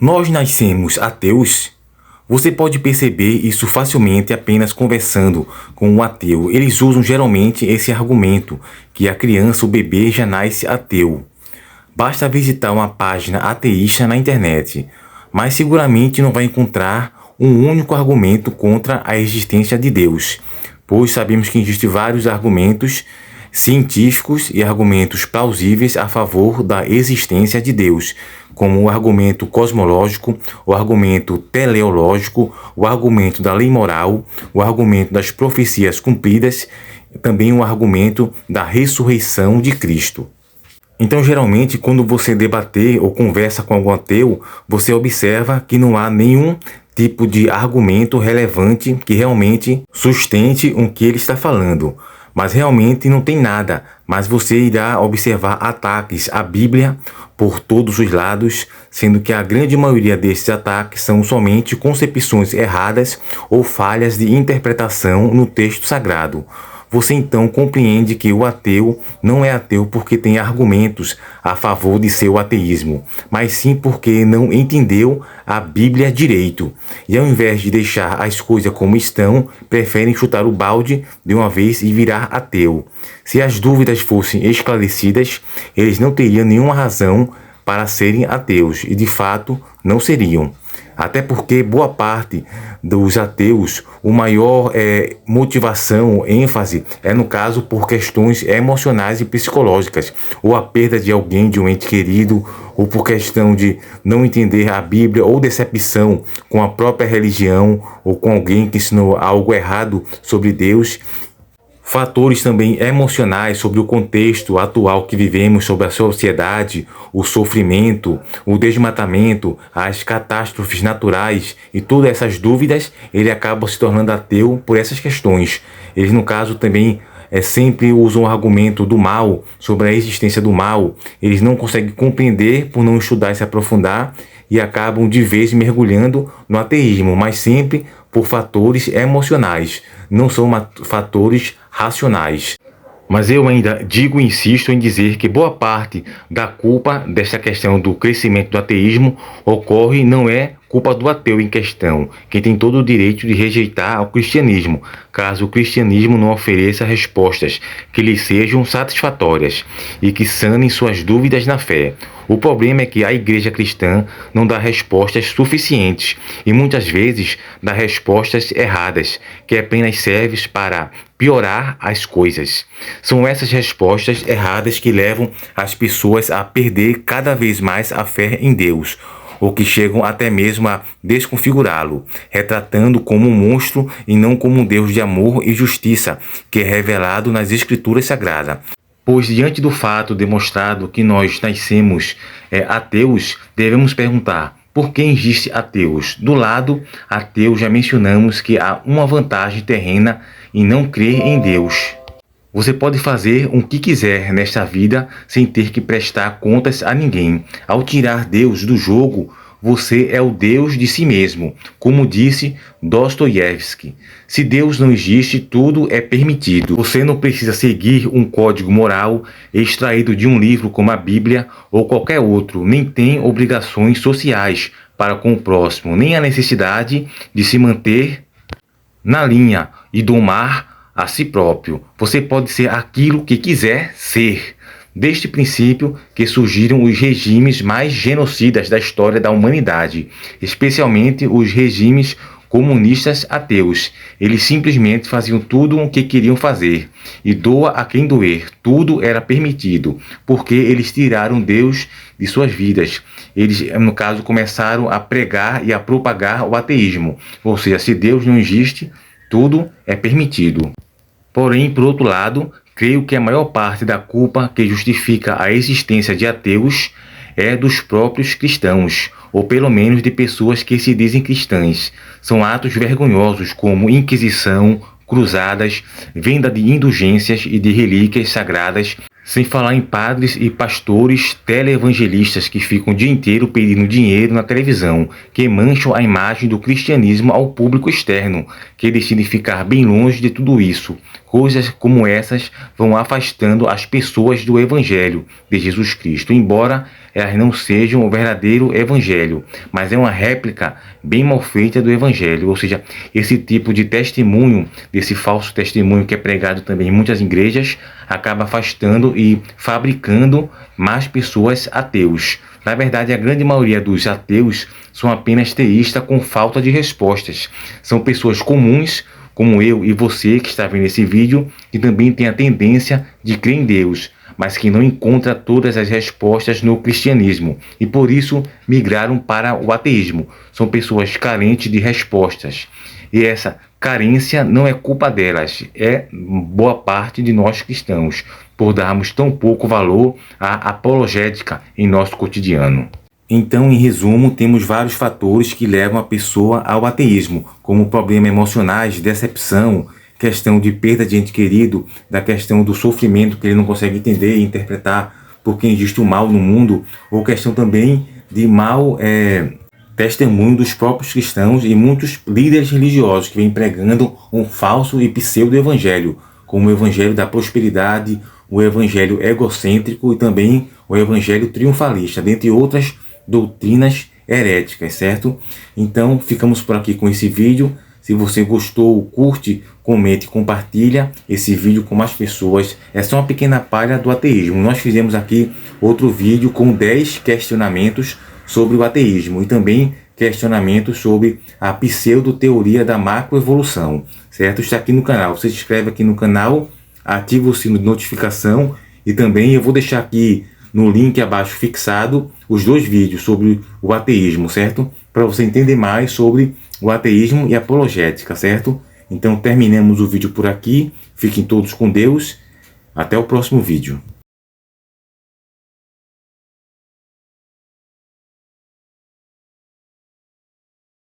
Nós nascemos ateus? Você pode perceber isso facilmente apenas conversando com um ateu. Eles usam geralmente esse argumento, que a criança, o bebê, já nasce ateu. Basta visitar uma página ateísta na internet, mas seguramente não vai encontrar um único argumento contra a existência de Deus, pois sabemos que existem vários argumentos científicos e argumentos plausíveis a favor da existência de Deus, como o argumento cosmológico, o argumento teleológico, o argumento da lei moral, o argumento das profecias cumpridas, também o argumento da ressurreição de Cristo. Então, geralmente, quando você debater ou conversa com algum ateu, você observa que não há nenhum tipo de argumento relevante que realmente sustente o que ele está falando. Mas realmente não tem nada, mas você irá observar ataques à Bíblia por todos os lados, sendo que a grande maioria desses ataques são somente concepções erradas ou falhas de interpretação no texto sagrado. Você então compreende que o ateu não é ateu porque tem argumentos a favor de seu ateísmo, mas sim porque não entendeu a Bíblia direito. E ao invés de deixar as coisas como estão, preferem chutar o balde de uma vez e virar ateu. Se as dúvidas fossem esclarecidas, eles não teriam nenhuma razão para serem ateus, e de fato não seriam. Até porque boa parte dos ateus, o maior motivação, ênfase, é no caso por questões emocionais e psicológicas, ou a perda de alguém, de um ente querido, ou por questão de não entender a Bíblia, ou decepção com a própria religião, ou com alguém que ensinou algo errado sobre Deus. Fatores também emocionais sobre o contexto atual que vivemos, sobre a sociedade, o sofrimento, o desmatamento, as catástrofes naturais e todas essas dúvidas, ele acaba se tornando ateu por essas questões. Eles, no caso, também sempre usam o argumento do mal, sobre a existência do mal. Eles não conseguem compreender por não estudar e se aprofundar e acabam de vez mergulhando no ateísmo, mas sempre por fatores emocionais, não são fatores racionais. Mas eu ainda digo e insisto em dizer que boa parte da culpa dessa questão do crescimento do ateísmo ocorre, não é culpa do ateu em questão, que tem todo o direito de rejeitar o cristianismo, caso o cristianismo não ofereça respostas que lhe sejam satisfatórias e que sanem suas dúvidas na fé. O problema é que a igreja cristã não dá respostas suficientes e muitas vezes dá respostas erradas, que apenas servem para piorar as coisas. São essas respostas erradas que levam as pessoas a perder cada vez mais a fé em Deus, ou que chegam até mesmo a desconfigurá-lo, retratando como um monstro e não como um Deus de amor e justiça, que é revelado nas Escrituras Sagradas. Pois, diante do fato demonstrado que nós nascemos ateus, devemos perguntar: por que existe ateus? Do lado ateu, já mencionamos que há uma vantagem terrena em não crer em Deus. Você pode fazer o que quiser nesta vida sem ter que prestar contas a ninguém. Ao tirar Deus do jogo, você é o Deus de si mesmo, como disse Dostoiévski. Se Deus não existe, tudo é permitido. Você não precisa seguir um código moral extraído de um livro como a Bíblia ou qualquer outro, nem tem obrigações sociais para com o próximo, nem a necessidade de se manter na linha e domar a si próprio. Você pode ser aquilo que quiser ser. Deste princípio que surgiram os regimes mais genocidas da história da humanidade, especialmente os regimes comunistas ateus. Eles simplesmente faziam tudo o que queriam fazer, e doa a quem doer, tudo era permitido, porque eles tiraram Deus de suas vidas. Eles, no caso, começaram a pregar e a propagar o ateísmo, ou seja, se Deus não existe, tudo é permitido. Porém, por outro lado, creio que a maior parte da culpa que justifica a existência de ateus é dos próprios cristãos, ou pelo menos de pessoas que se dizem cristãs. São atos vergonhosos como inquisição, cruzadas, venda de indulgências e de relíquias sagradas, sem falar em padres e pastores televangelistas que ficam o dia inteiro pedindo dinheiro na televisão, que mancham a imagem do cristianismo ao público externo, que decidem ficar bem longe de tudo isso. Coisas como essas vão afastando as pessoas do Evangelho de Jesus Cristo, embora elas não sejam o verdadeiro evangelho, mas é uma réplica bem mal feita do evangelho. Ou seja, esse tipo de testemunho, desse falso testemunho que é pregado também em muitas igrejas, acaba afastando e fabricando mais pessoas ateus. Na verdade, a grande maioria dos ateus são apenas teístas com falta de respostas. São pessoas comuns, como eu e você que está vendo esse vídeo, que também tem a tendência de crer em Deus, mas que não encontra todas as respostas no cristianismo e por isso migraram para o ateísmo. São pessoas carentes de respostas. E essa carência não é culpa delas, é boa parte de nós cristãos, por darmos tão pouco valor à apologética em nosso cotidiano. Então, em resumo, temos vários fatores que levam a pessoa ao ateísmo, como problemas emocionais, decepção, questão de perda de ente querido, da questão do sofrimento que ele não consegue entender e interpretar porque existe o mal no mundo, ou questão também de mau testemunho dos próprios cristãos e muitos líderes religiosos que vêm pregando um falso e pseudo-evangelho, como o evangelho da prosperidade, o evangelho egocêntrico e também o evangelho triunfalista, dentre outras doutrinas heréticas, certo? Então, ficamos por aqui com esse vídeo. Se você gostou, curte, comente, compartilha esse vídeo com mais pessoas. É só uma pequena palha do ateísmo. Nós fizemos aqui outro vídeo com 10 questionamentos sobre o ateísmo e também questionamentos sobre a pseudo-teoria da macroevolução, certo? Está aqui no canal. Você se inscreve aqui no canal, ativa o sino de notificação e também eu vou deixar aqui no link abaixo fixado os 2 vídeos sobre o ateísmo, certo? Para você entender mais sobre o ateísmo e a apologética, certo? Então terminamos o vídeo por aqui. Fiquem todos com Deus. Até o próximo vídeo.